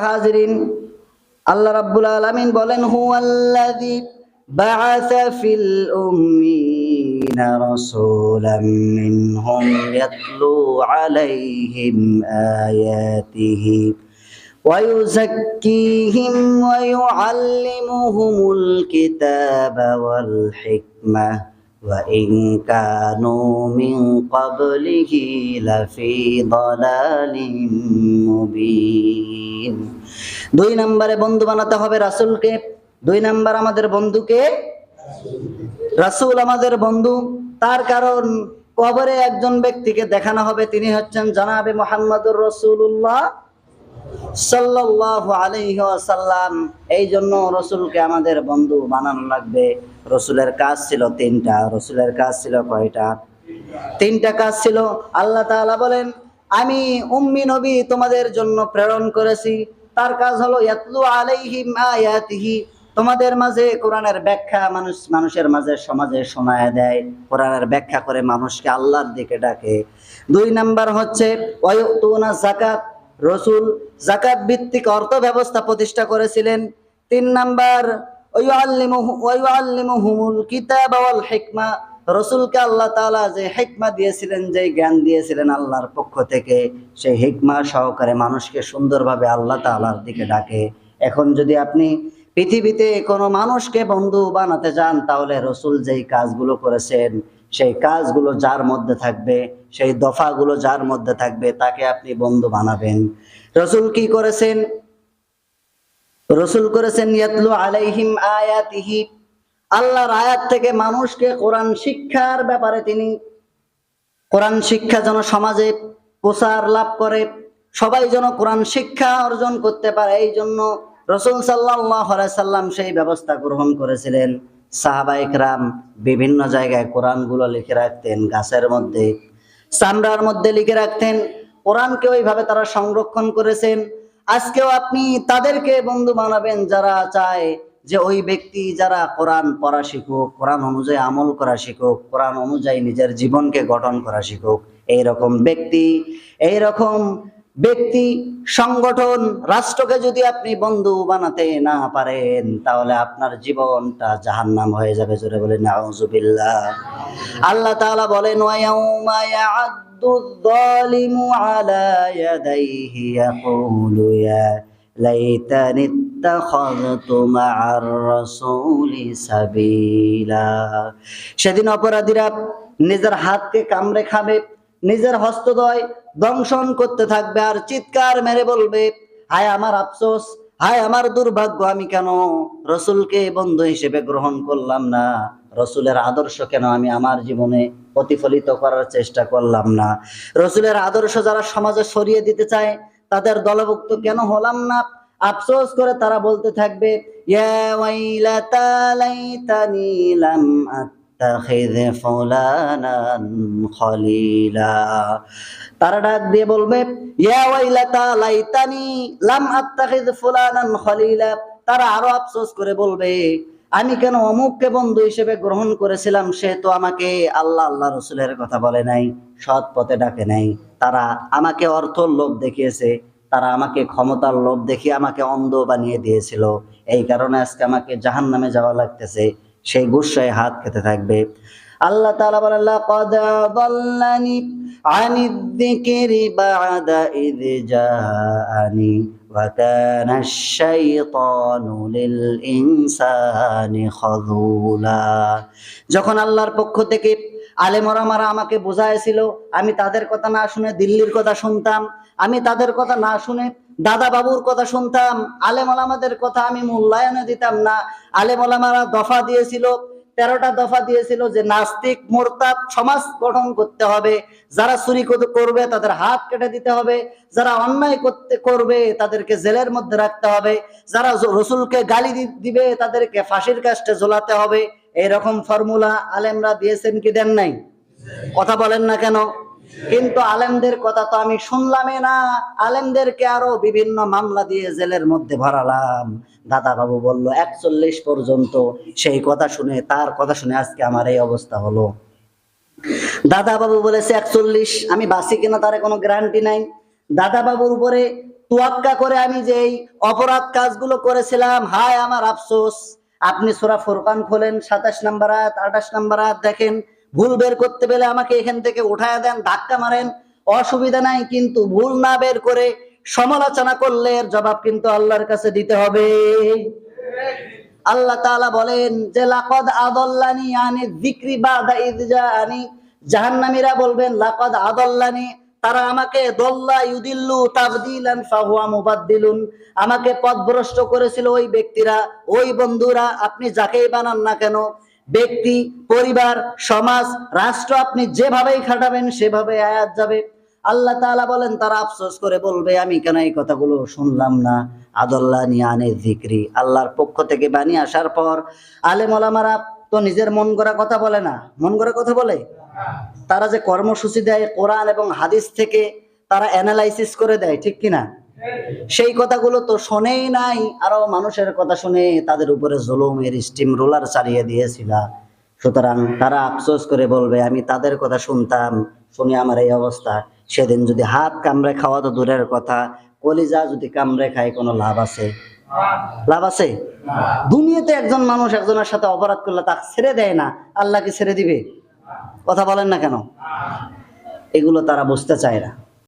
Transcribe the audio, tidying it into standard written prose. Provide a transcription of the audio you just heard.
হাজিরিন, আল্লাহ রাব্বুল আলামিন বলেন হুয়াল্লাযী বা'আসা ফিল উম্মিয়িনা রাসূলাম মিনহুম ইয়াতলু আলাইহিম আয়াতিহি ওয়া ইউযাক্কিহিম ওয়া ইউআল্লিমুহুমুল কিতাবা ওয়াল হিকমাহ ওয়া ইন কানু মিন ক্বাবলিহি লাফি দালালিম মুবিন। 2 নম্বরে বন্ধু বানাতে হবে রাসূলকে। 2 নাম্বার আমাদের বন্ধুকে রাসূল আমাদের বন্ধু। তার কারণ কবরে একজন ব্যক্তিকে দেখানো হবে, তিনি হচ্ছেন জনাবে মুহাম্মদুর রাসূলুল্লাহ সাল্লাল্লাহু আলাইহি ওয়াসাল্লাম। এই জন্য রাসূলকে আমাদের বন্ধু বানানো লাগবে। রাসূলের কাজ ছিল 3টা। রাসূলের কাজ ছিল কয়টা? 3টা কাজ ছিল। আল্লাহ তাআলা বলেন, আমি উম্মি নবী তোমাদের জন্য প্রেরণ করেছি। তার কাজ হলো ইয়াতলু আলাইহিম আয়াতিহি, তোমাদের মাঝে কোরআনের ব্যাখ্যা মানুষের মাঝে সমাজে শোনায় দেয়, কোরআনের ব্যাখ্যা করে মানুষকে আল্লাহর দিকে ডাকে। 2 নাম্বার হচ্ছে ওয়ায়ুতুনা যাকাত, রাসূল যাকাত ভিত্তিক অর্থ ব্যবস্থা প্রতিষ্ঠা করেছিলেন। 3 নাম্বার ওয়ায়ুআল্লিমুহুমুল কিতাবা ওয়াল হিকমা, রাসূলকে আল্লাহ তাআলা যে হিকমা দিয়েছিলেন, যে জ্ঞান দিয়েছিলেন আল্লাহর পক্ষ থেকে, সেই হিকমা সহকারে মানুষকে সুন্দরভাবে আল্লাহ তাআলার দিকে ডাকে। এখন যদি আপনি পৃথিবীতে কোনো মানুষকে বন্ধু বানাতে চান, তাহলে রাসূল যেই কাজগুলো করেছেন, সেই কাজগুলো যার মধ্যে থাকবে, সেই দফাগুলো যার মধ্যে থাকবে, তাকে আপনি বন্ধু বানাবেন। রাসূল কি করেছেন? রাসূল করেছেন ইয়াতলু আলাইহিম আয়াতিহি, আল্লাহর আয়াত থেকে মানুষকে কোরআন শিক্ষার ব্যাপারে তিনি কোরআন শিক্ষা যেন সমাজে প্রচার লাভ করে, সবাই যেন কোরআন শিক্ষা অর্জন করতে পারে, এই জন্য রাসূল সাল্লাল্লাহু আলাইহি সাল্লাম সেই ব্যবস্থা গ্রহণ করেছিলেন। সাহাবায়ে কেরাম বিভিন্ন জায়গায় কোরআনগুলো লিখে রাখতেন, গাছের মধ্যে, চামড়ার মধ্যে লিখে রাখতেন। কোরআনকে ওইভাবে তারা সংরক্ষণ করেছেন। আজকেও আপনি তাদেরকে বন্ধু বানাবেন যারা চায় যে ওই ব্যক্তি যারা কোরআন পড়া শিখুক, কোরআন অনুযায়ী আমল করা শিখুক, কোরআন অনুযায়ী নিজের জীবনকে গঠন করা শিখুক। এইরকম ব্যক্তি সংগঠন রাষ্ট্রকে যদি আপনি বন্ধু বানাতে না পারেন, তাহলে আপনার জীবনটা জাহান্নাম হয়ে যাবে। জোরে বলেন নাউযুবিল্লাহ। আল্লাহ তাআলা বলেন ওয়া ইয়াউমা ইয়া'আদ্দু-যলিমু আলা ইয়াদাইহি ইয়াকুলু ইয়া লাইতানি ইত্তাখাযতু মা'আর রাসূলি সাবিলা। সেদিন অপরাধীরা নিজের হাতকে কামড়ে খাবে, নিজের হস্তদ্বয় দংশন করতে থাকবে আর চিৎকার মেরে বলবে, হায় আমার আফসোস, হায় আমার দুর্ভাগ্য, আমি কেন রাসূলকে বন্ধু হিসেবে গ্রহণ করলাম না, রাসূলের আদর্শ কেন আমি আমার জীবনে প্রতিফলিত করার চেষ্টা করলাম না, রাসূলের আদর্শ যারা সমাজে ছড়িয়ে দিতে চায় তাদের দলভুক্ত কেন হলাম না। আফসোস করে তারা বলতে থাকবে, ইয়া ওয়াইলাতা লাইতানি লাম আত্তাখিয ফুলানান খলিলা। তারা ডাক দিয়ে বলবে, ইয়া ওয়াইলাতা লাইতানি লাম আত্তাখিয ফুলানান খলিলা। তারা আরো আফসোস করে বলবে, আমি কেন অমুককে বন্ধু হিসেবে গ্রহণ করেছিলাম, সে তো আমাকে আল্লাহ রাসূলের কথা বলে নাই, সৎ পথে ডাকে নাই। তারা আমাকে অর্থর লোভ দেখিয়েছে, তারা আমাকে ক্ষমতার লোভ দেখিয়ে আমাকে অন্ধ বানিয়ে দিয়েছিল, এই কারণে আজকে আমাকে জাহান্নামে যাওয়া লাগতেছে। সেই গুসায় হাত খেতে থাকবে। আল্লাহ তাআলা বলেন, লাকাদ আযাল্লানি আনিদ যিকরি বা'দা ইয জাআনি ওয়া কানা আশ-শাইতানু লিল ইনসানি খাযুলা। যখন আল্লাহর পক্ষ থেকে আলেম ওলামারা আমাকে বোঝাইছিল, আমি তাদের কথা না শুনে দিল্লির কথা শুনতাম, আমি তাদের কথা না শুনে দাদা বাবুর কথা শুনতাম, আলেম ওলামাদের কথা আমি মূল্যায়নে দিতাম না। আলেম ওলামারা দফা দিয়েছিল, 13টা দফা দিয়েছিল যে নাস্তিক মুরতাদ সমাজ গঠন করতে হবে, যারা চুরি করবে তাদের হাত কেটে দিতে হবে, যারা অন্যায় করবে তাদেরকে জেলের মধ্যে রাখতে হবে, যারা রাসূলকে গালি দিবে তাদেরকে ফাঁসির কাস্টে ঝোলাতে হবে। এইরকম ফর্মুলা আলেমরা দিয়েছেন কি দেন নাই? কথা বলেন না কেন? কিন্তু আলেমদের কথা তো আমি শুনলামই না, আলেমদেরকে আরো বিভিন্ন মামলা দিয়ে জেলের মধ্যে ভরালাম। দাদা বাবু বলল 41 পর্যন্ত, সেই কথা শুনে, তার কথা শুনে আজকে আমার এই অবস্থা হলো। দাদা বাবু বলেছে 41, আমি বাঁচি কিনা তার কোনো গ্যারান্টি নাই। দাদা বাবুর উপরে তোয়াক্কা করে আমি যেই অপরাধ কাজগুলো করেছিলাম, হায় আমার আফসোস। আপনি সূরা ফুরকান খোলেন, 27 নম্বর আয়াত, 28 নম্বর আয়াত দেখেন। ভুল বের করতে পেলে আমাকে এখান থেকে উঠায় দেন, ধাক্কা মারেন, অসুবিধা নাই, কিন্তু ভুল না বের করে সমালোচনা করলে এর জবাব কিন্তু আল্লাহর কাছে দিতে হবে। আল্লাহ তাআলা বলেন যে লাকাদ আদাল্লানি আনি যিকরি বাদা ইয জাআনি, জাহান্নামীরা বলবেন লাকাদ আদাল্লানি, তারা আমাকে দল্লা ইউদিল্লু তাবদিলান ফাহুয়া মুবাদ্দিলুন, আমাকে পথভ্রষ্ট করেছিল ওই ব্যক্তিরা, ওই বন্ধুরা। আপনি যাকেই বানান না কেন, ব্যক্তি, পরিবার, সমাজ, রাষ্ট্র, আপনি যেভাবেই খাটাবেন সেভাবে আয়াত যাবে। আল্লাহ তাআলা বলেন তারা আফসোস করে বলবে আমি কেন এই কথাগুলো শুনলাম না। আদাল্লানি আনি যিকরি, আল্লাহর পক্ষ থেকে বাণী আসার পর আলেম ওলামারা তো নিজের মন গড়া কথা বলে না, মন গড়া কথা বলে। তারা যে কর্মসূচি দেয় কোরআন এবং হাদিস থেকে তারা অ্যানালাইসিস করে দেয়, ঠিক কিনা? সেই কথাগুলো তো শোনেই নাই, আরো মানুষের কথা শুনে তাদের উপরে জুলুমের স্টিম রোলার চালিয়ে দিয়েছিল। সুতরাং তারা আফসোস করে বলবে আমি তাদের কথা শুনতাম, শুনে আমার এই অবস্থা। সেদিন যদি হাত কামড়ে খাওয়া তো দূরের কথা, কলিজা যদি কামড়ে খায় কোনো লাভ আছে? লাভ আছে? দুনিয়াতে একজন মানুষ একজনের সাথে অপরাধ করলে তাকে ছেড়ে দেয় না, আল্লাহকে ছেড়ে দিবে? কথা বলেন না কেন? এগুলো তারা বুঝতে চায় না।